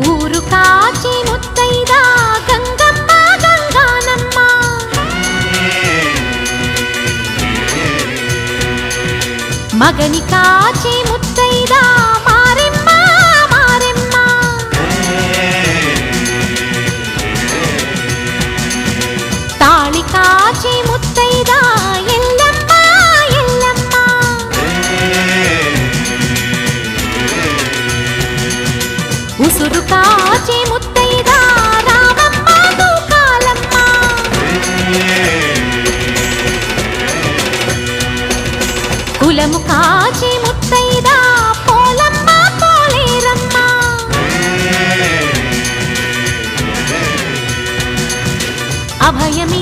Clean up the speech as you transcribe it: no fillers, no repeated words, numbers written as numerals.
ఊరు కాచి ముత్తైదా గంగమ్మ గంగానమ్మ మగని కాచి ముత్తైదా మారెమ్మ మారెమ్మ తాళి కాచి ముత్తైదా ఎల్లమ్మ ఎల్లమ్మ ఉసురు కాచి ముత్తైదా రామమ్మ దూకాలమ్మ కులము కాచి ముత్తైదా పోలమ్మ పోలేరమ్మ అభయమి